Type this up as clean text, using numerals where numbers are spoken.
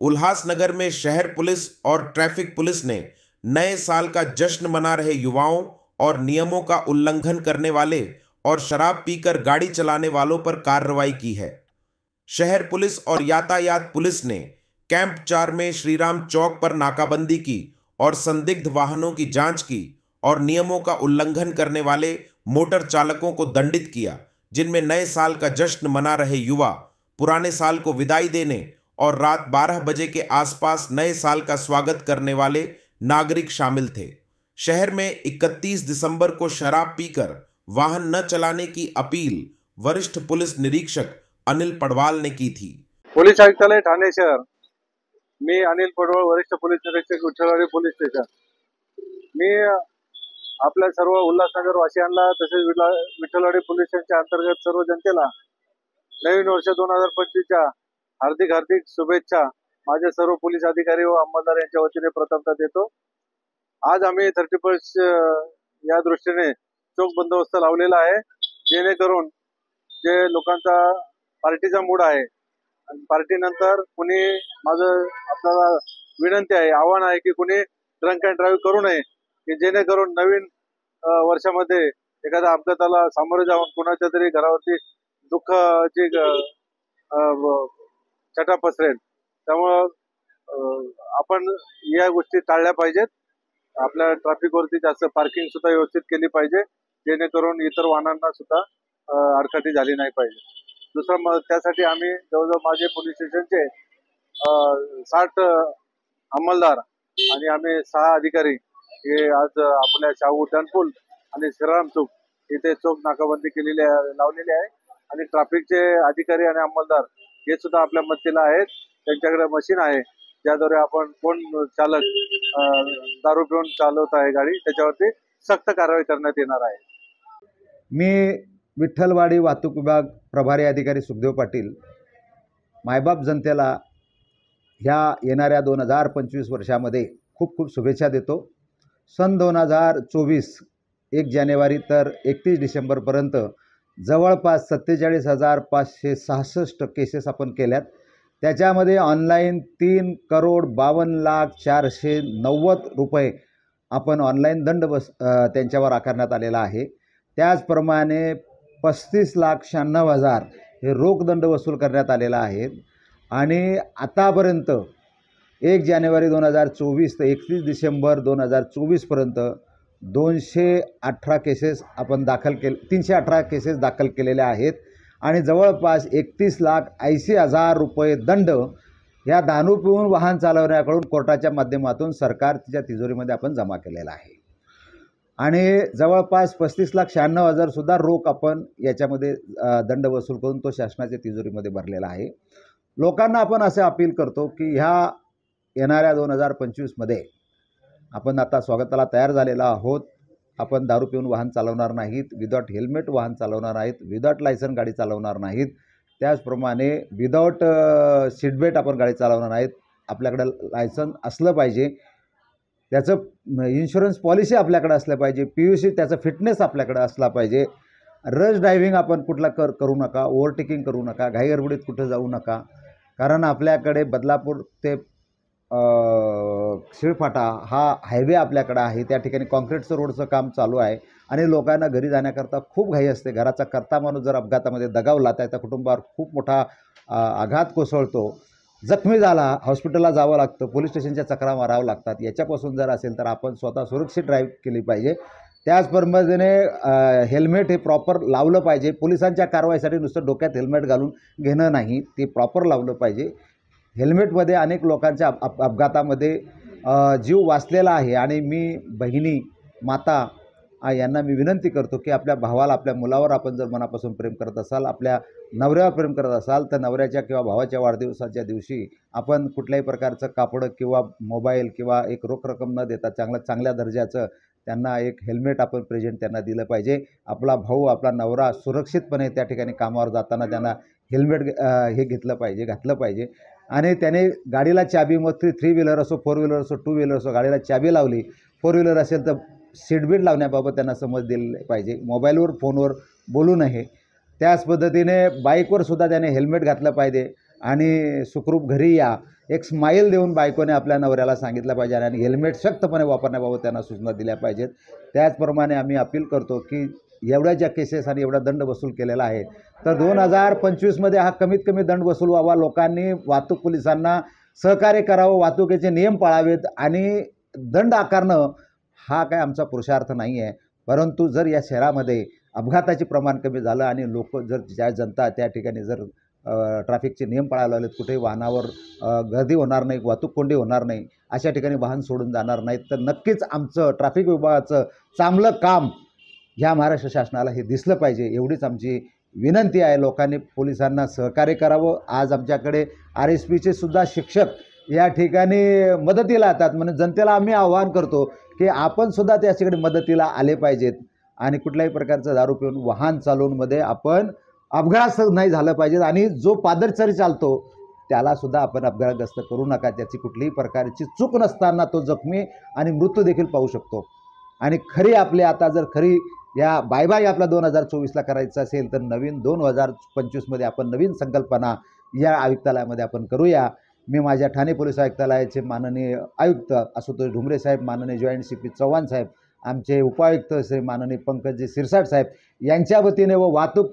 उल्लासनगर में शहर पुलिस और ट्रैफिक पुलिस ने नए साल का जश्न मना रहे युवाओं और नियमों का उल्लंघन करने वाले और शराब पीकर गाड़ी चलाने वालों पर कार्रवाई की है। शहर पुलिस और यातायात पुलिस ने कैंप 4 में श्रीराम चौक पर नाकाबंदी की और संदिग्ध वाहनों की जांच की और नियमों का उल्लंघन करने वाले मोटर चालकों को दंडित किया, जिनमें नए साल का जश्न मना रहे युवा, पुराने साल को विदाई देने और रात 12 बजे के आसपास नए साल का स्वागत करने वाले नागरिक शामिल थे। शहर में 31 दिसंबर को शराब पीकर वाहन न चलाने की अपील वरिष्ठ पुलिस निरीक्षक अनिल पडवाल ने की थी। पोलीस आयुक्तालय ठाणे शहर, मी अनिल पडवाल, वरिष्ठ पोलीस निरीक्षक, विठ्ठलवाडी पोलीस स्टेशन। मी आपल्या सर्व उल्हासनगर वासियांना तसेच विठ्ठलवाडी पोलीस स्टेशनच्या अंतर्गत सर्व जनतेला नवीन वर्ष 2025 च्या हार्दिक हार्दिक शुभेच्छा माझे सर्व पोलीस अधिकारी व अंमलदार यांच्या वतीने प्रथमतः देतो। आज आम्ही 31 या दृष्टीने चोख बंदोबस्त लावलेला आहे, जेणेकरून जे लोकांचा पार्टीचा मूड आहे आणि पार्टी नंतर कुणी माझं आपल्याला विनंती आहे, आव्हान आहे की कुणी ड्रंक अँड ड्राईव्ह करू नये, की जेणेकरून नवीन वर्षामध्ये एखाद्या अपघाताला सामोरे जाऊन कुणाच्या तरी घरावरती दुःखाची छटा पसरेल। त्यामुळे आपण या गोष्टी टाळल्या पाहिजेत। आपल्या ट्रॅफिकवरती जास्त पार्किंग सुद्धा व्यवस्थित केली पाहिजे, जेणेकरून इतर वाहनांना सुद्धा अडचणी झाली नाही पाहिजे। दुसरं त्यासाठी आम्ही जवळजवळ माझे पोलीस स्टेशनचे 60 अंमलदार आणि आम्ही 6 अधिकारी हे आज आपल्या शाहू टर्नपूल आणि श्रीराम चौक इथे चोख नाकाबंदी लावलेली आहे आणि ट्रॅफिकचे अधिकारी आणि अंमलदार हे सुद्धा आपल्या मदतीला आहेत। त्यांच्याकडे मशीन आहे ज्याद्वारे आपण कोण चालक दारू पिऊन चालवत आहे गाडी त्याच्यावरती सक्त कारवाई करण्यात येणार आहे। मी विठ्ठलवाडी वाहतूक विभाग प्रभारी अधिकारी सुखदेव पाटील मायबाप जनतेला ह्या येणाऱ्या 2025 वर्षामध्ये खूप खूप शुभेच्छा देतो। सन 2024 1 जानेवारी तर 31 डिसेंबरपर्यंत जवळपास 47,566 केसेस आपण केल्यात। त्याच्यामध्ये ऑनलाईन 3,52,04,90 रुपये आपण ऑनलाईन दंड त्यांच्यावर आकारण्यात आलेला आहे। त्याचप्रमाणे 35,96,000 हे रोख दंड वसूल करण्यात आलेला आहे आणि आतापर्यंत 1 जानेवारी 2024 ते 31 डिसेंबर 2024 पर्यंत 218 केसेस आपण दाखल केले 318 केसेस दाखल केलेल्या आहेत आणि जवळपास 31,80,000 रुपये दंड या दारू पिऊन वाहन चालवण्याकडून कोर्टाच्या माध्यमातून सरकार तिच्या तिजोरीमध्ये आपण जमा केलेला आहे आणि जवळपास 35,96,000 सुद्धा रोख आपण याच्यामध्ये दंड वसूल करून तो शासनाच्या तिजोरीमध्ये भरलेला आहे। लोकांना आपण असे अपील करतो की ह्या येणाऱ्या 2025 मध्ये आपण आता स्वागताला तयार झालेला आहोत। आपण दारू पिऊन वाहन चालवणार नाहीत, विदाउट हेल्मेट वाहन चालवणार नाहीत, विदाउट लायसन गाडी चालवणार नाहीत, त्याचप्रमाणे विदाउट सीट बेल्ट आपण गाडी चालवणार नाहीत। आपल्याकडे लायसन असलं पाहिजे, त्याचं इन्शुरन्स पॉलिसी आपल्याकडे असलं पाहिजे, PUC त्याचं फिटनेस आपल्याकडे असला पाहिजे। रश ड्रायव्हिंग आपण करू नका, ओव्हरटेकिंग करू नका, घाईगडबडीत कुठं जाऊ नका, कारण आपल्याकडे बदलापूर ते शिळफाटा हा हायवे आपल्याकडे आहे। त्या ठिकाणी कॉन्क्रीटचं रोडचं काम चालू आहे आणि लोकांना घरी जाण्याकरता खूप घाई असते। घराचा करता माणूस जर अपघातामध्ये दगावला तर त्या कुटुंबावर खूप मोठा आघात कोसळतो, जखमी झाला हॉस्पिटलला जावं लागतं, पोलीस स्टेशनच्या चकरा मारावं लागतात। याच्यापासून जर असेल तर आपण स्वतः सुरक्षित ड्राईव्ह केली पाहिजे। त्याचप्रमाणे हेल्मेट हे प्रॉपर लावलं पाहिजे। पोलिसांच्या कारवाईसाठी नुसतं डोक्यात हेल्मेट घालून घेणं नाही, ते प्रॉपर लावलं पाहिजे। हेल्मेटमध्ये अनेक लोकांच्या अपघातामध्ये जीव वाचलेला आहे आणि मी बहिणी माता यांना मी विनंती करतो की आपल्या भावाला आपल्या मुलावर आपण जर मनापासून प्रेम करत असाल, आपल्या नवऱ्यावर प्रेम करत असाल तर नवऱ्याच्या किंवा भावाच्या वाढदिवसाच्या दिवशी आपण कुठल्याही प्रकारचं कापड किंवा मोबाईल किंवा एक रोख रक्कम न देता चांगल्या दर्जाचं त्यांना एक हेल्मेट आपण प्रेझेंट त्यांना दिलं पाहिजे। आपला भाऊ आपला नवरा सुरक्षितपणे त्या ठिकाणी कामावर जाताना त्यांना हेल्मेट हे घातलं पाहिजे आणि त्याने गाडीला चाबी मग 3 व्हीलर असो 4 व्हीलर असो 2 व्हीलर असो गाडीला चाबी लावली, 4 व्हीलर असेल तर सीट बेल्ट लावण्याबाबत त्यांना समज दिली पाहिजे। मोबाईलवर फोनवर बोलू नये। त्याच पद्धतीने बाईकवर सुद्धा त्याने हेल्मेट घातलं पाहिजे आणि सुखरूप घरी या एक स्माईल देऊन बायकोने आपल्या नवऱ्याला सांगितलं पाहिजे आणि हेल्मेट सक्तपणे वापरण्याबाबत त्यांना सूचना दिल्या पाहिजेत. त्याचप्रमाणे आम्ही अपील करतो की एवढ्या ज्या केसेस आणि एवढा दंड वसूल केलेला आहे तर 2025मध्ये हा कमीत कमी दंड वसूल व्हावा. लोकांनी वाहतूक पोलिसांना सहकार्य करावं, वाहतुकीचे नियम पाळावेत आणि दंड आकारणं हा काय आमचा पुरुषार्थ नाही आहे. परंतु जर या शहरामध्ये अपघाताचे प्रमाण कमी झालं आणि लोक जर ज्या जनता त्या ठिकाणी जर ट्रॅफिकचे नियम पाळायला लागलेत, कुठेही वाहनावर गर्दी होणार नाही, वाहतूक कोंडी होणार नाही, अशा ठिकाणी वाहन सोडून जाणार नाहीत, तर नक्कीच आमचं ट्रॅफिक विभागाचं चांगलं काम ह्या महाराष्ट्र शासनाला हे दिसलं पाहिजे. एवढीच आमची विनंती आहे. लोकांनी पोलिसांना सहकार्य करावं. आज आमच्याकडे RSPचे सुद्धा शिक्षक या ठिकाणी मदतीला येतात. म्हणजे जनतेला आम्ही आवाहन करतो की आपण सुद्धा त्याच्याकडे मदतीला आले पाहिजेत आणि कुठल्याही प्रकारचं दारू पिऊन वाहन चालवूनमध्ये आपण अपघात नाही झालं पाहिजे. आणि जो पादचारी चालतो त्यालासुद्धा आपण अपघातग्रस्त करू नका. त्याची कुठलीही प्रकारची चूक नसताना तो जखमी आणि मृत्यू देखील पाहू शकतो. आणि खरी आपले आता जर खरी या बाय आपला 2024ला करायचं असेल तर नवीन 2025मध्ये आपण नवीन संकल्पना या आयुक्तालयामध्ये आपण करूया. मी माझ्या ठाणे पोलीस आयुक्तालयाचे माननीय आयुक्त आशुतोष ढुमरे साहेब, माननीय जॉईंट CP चव्हाण साहेब, आमचे उपायुक्त श्री माननीय पंकजी सिरसाट साहेब यांच्या वतीने व वाहतूक